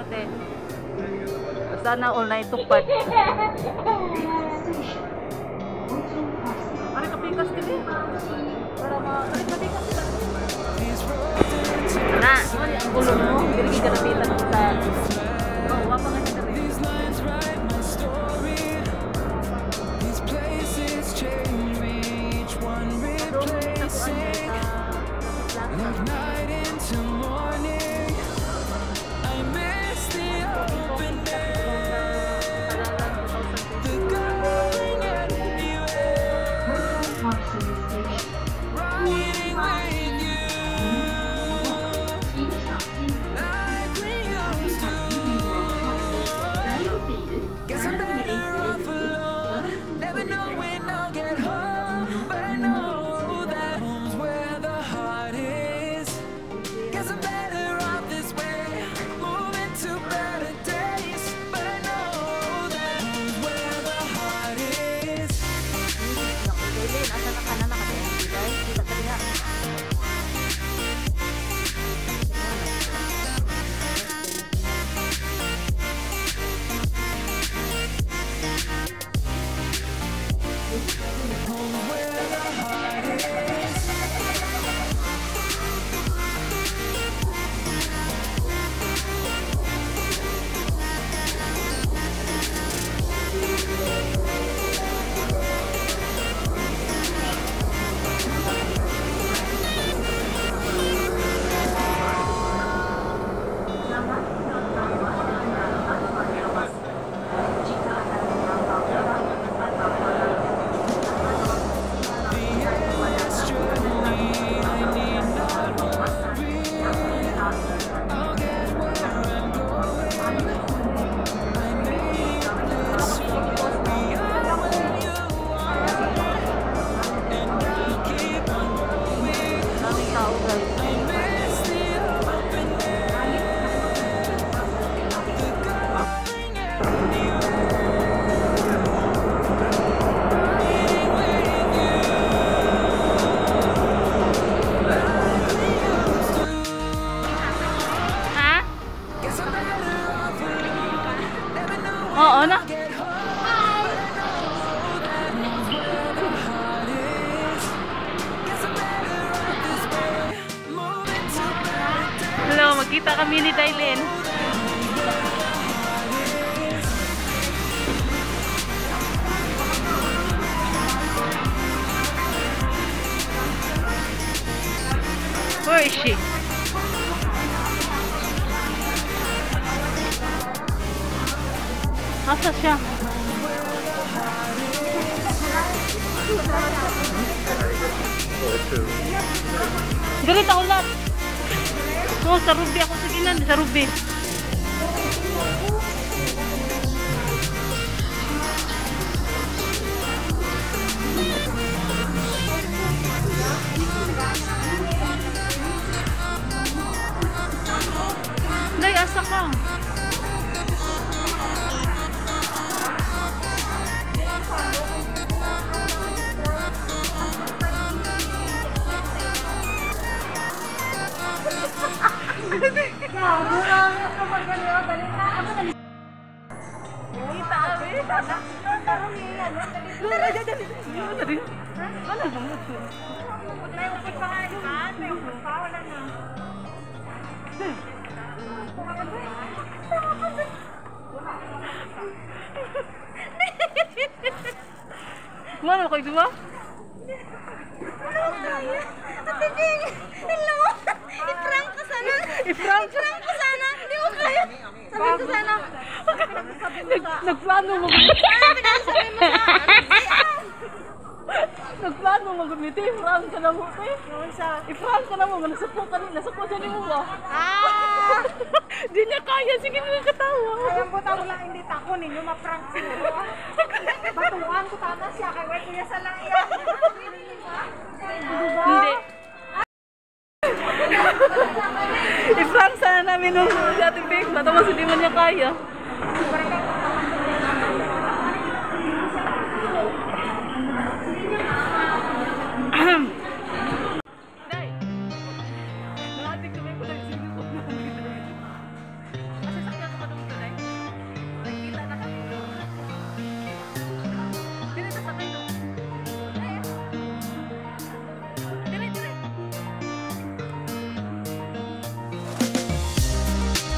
ate. Sana all na itupad. Ari kapikas kini. Para kapikas. Na, ang gulong mo, dili garapitan sa. Oh, wa pa nga diri. Night into morning, I miss the open air, the going everywhere, riding with you, like we used to. Guess I'm better off alone, never know when I'll get home, but I know that home's where the heart is. Guess I'm better off this way, moving to better days, but I know that home's where the heart is. Home's where the heart is. Oo na. Hello, magkita kami ni Dailin. Where is she? Asa siya? Galit ako lahat. Oo, sa Ruby ako. Sige na, sa Ruby. Day, asa ka? Mana kayo dua? Hello! I-prank ko sana! I-prank ko sana! Hindi mo kaya! Sabi ko sana! Nagplano mo. Sabi mo sa Nagplano mo gumiti. I-prank ka na mo. I-prank ka na mo. Nasupo siya ni mo ba? Di niya kaya. Sige na katawa. Kaya po tao lang hindi tako ninyo ma-prank siguro. Batuan ko tata siya. Kaya wait kuya sa lang iyan. Hindi. I-prank sana namin nung dating big. Matapos hindi man niya kaya.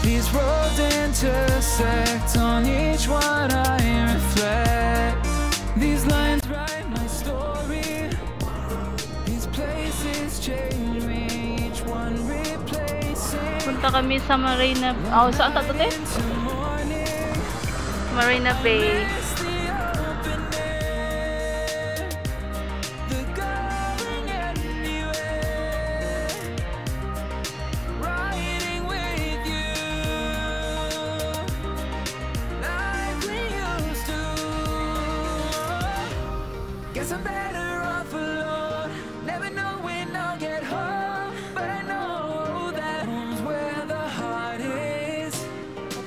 These roads intersect, on each one I reflect. These lines write my story. These places change me, each one replacing. Punta kami sa Marina. Oh, saan tato te? Into morning, Marina Bay. it's the open air. The going anywhere. Riding with you, like we used to. Guess I'm better off alone. Never know when I'll get home, but I know that home's where the heart is.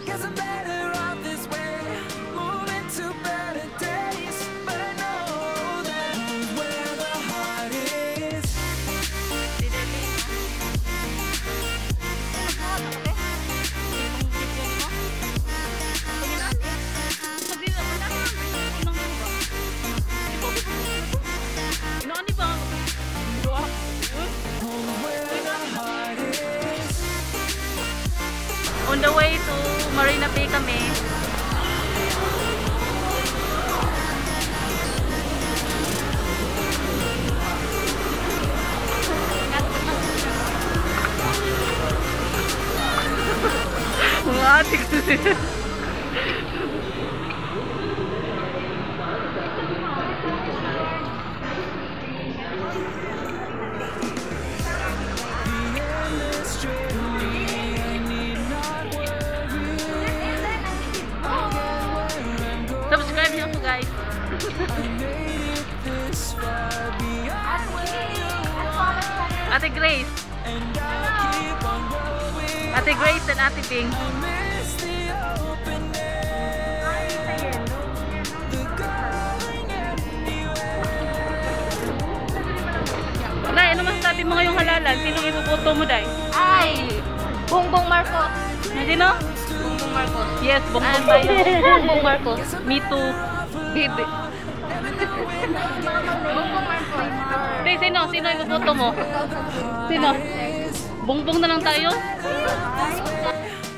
Guess I'm better off this way, moving to better days, but I know that home's where the heart is. Home's where the heart is. On the way to Marina Bay kami. Mga ate kasi. The endless journey, I need not worry. I'll get where I'm going. Subscribe niyo po guys. I made it this far, beyond where you are, Ate Grace. and I'll keep on growing. Ate Grace and Ate Bing. I miss the open air, the going anywhere. Nay, ano masasabi mo ngayong halalan? Sinong ibuboto mo, Day? Ay! Bongbong Marcos. Sino? Bongbong Marcos. Yes, Bongbong Bongbong Marcos. Me too. Bibi. Bongbong Marcos. Day, sino? Sino ibuboto mo? Sino? Bongbong na lang tayo?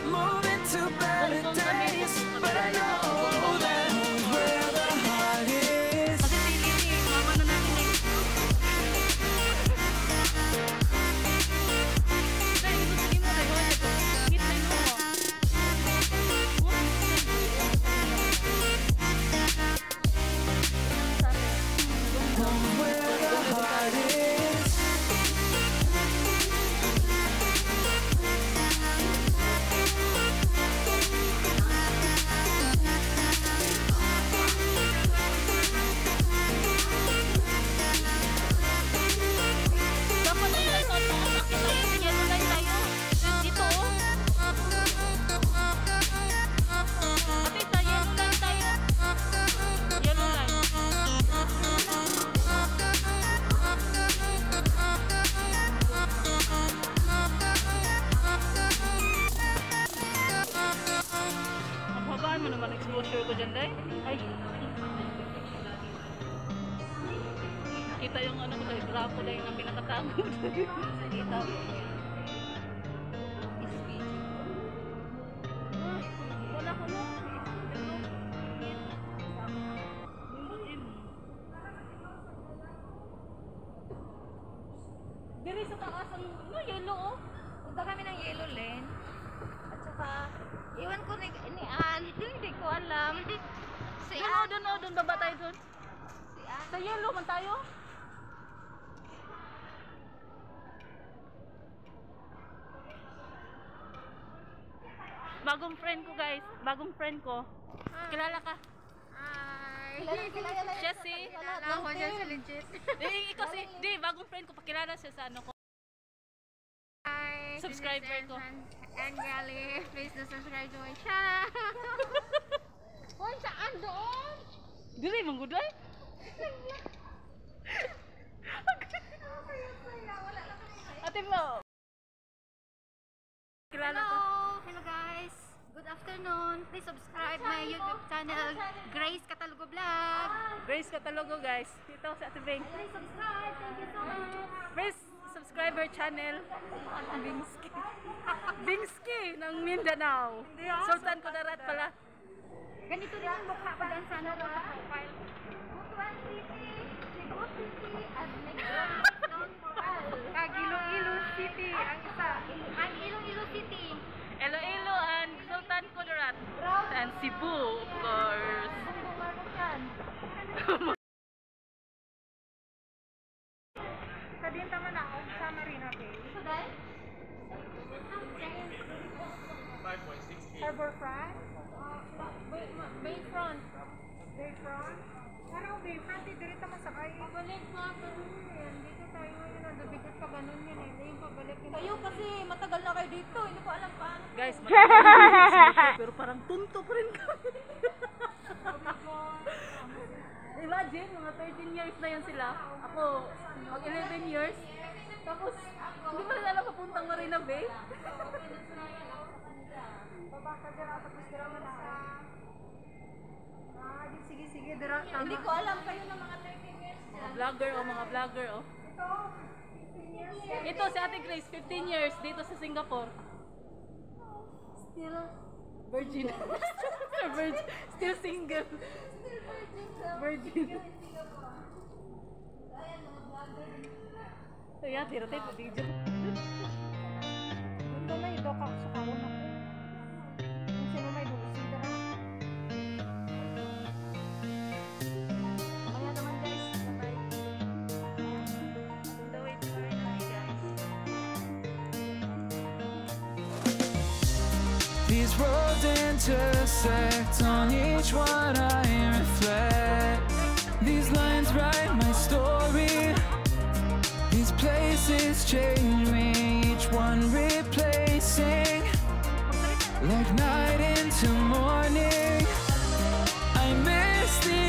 Moving to better days, but I know that home's where the heart is. Kasi pili ni mama na natin eh. Day, ito sige mo, Day. Hoy, ito. Hit na yun mo. Home's where the heart is. Dapat dito sa taas. Akit tayo. Yellow line tayo. Dito oh. Ate, sa yellow line tayo. Yellow line. Mababaan mo naman exposure ko dyan, Day. Ay. Kita yung ano ko, Day. Grapo, Day, na pinakatago. Kita mo. Wala ko na. Diri sa taas ang yellow oh. Punta kami ng Yellow Lane. At saka, iwan ko ni Ann. Hindi ko alam. Si Ann. Doon baba tayo doon. Si Ann. Sa yellow man tayo. Bagong friend ko guys. Bagong friend ko. Kilala ka? Hi. Siya si... Kilala ko dyan sa legit. Ikaw si... Di, bagong friend ko. Pakilala siya sa ano ko. Hi. Subscriber ko. And Gali, please do subscribe to my channel. Hoy, saan doon? Dili, mangguday. Ate mo. Kilala ko. Hello guys. Good afternoon. Please subscribe my YouTube channel, Grace Catalogo Vlog. Grace Catalogo guys. Dito sa Ate Bing. Please subscribe. Thank you so much. Please subscribe our channel. Bingski. Bingski. ng Mindanao. Sultan Kudarat pala. Ganito rin ang mukha ko dyan sa ano ko sa profile. Butuan City, Cebu City, at Negros known for all. Iloilo City ang isa. Ang Iloilo City. Iloilo and Sultan Kudarat. Proud And Cebu, of course. Bumbumarot yan. Sa din tama na ako sa Marina Bay. So dahil? Harbor Front. Bayfront. Bayfront. Ano Bayfront? Dito naman sa kayo. Pabalik nga pa yan. Dito tayo ngayon. Nabigat pa ganun yan eh. Yung pabalik yun. Kayo kasi matagal na kayo dito. Hindi ko alam paano. Guys, matagal pero parang tunto pa rin kami. Imagine, mga 13 years na yan sila. Ako, mag 11 years. Tapos, hindi pa rin alam papuntang Marina Bay. Baba ka dyan. Tapos dira mo na. Sige. Dira. Hindi ko alam kayo na mga 13 years Mga vlogger mga vlogger Ito si Ate Grace, 15 years dito sa Singapore. Still Virgin. Virgin. Still single. Virgin. So yeah, tira tayo video. Doon na may dock ako sa kawan ako. Kung sino may lusi. Dira. Kaya naman guys, bye. The way to Marina Bay, guys. These roads intersect, on each one I reflect. These lines write my story. These places change me, each one replacing. Like night into morning, I miss the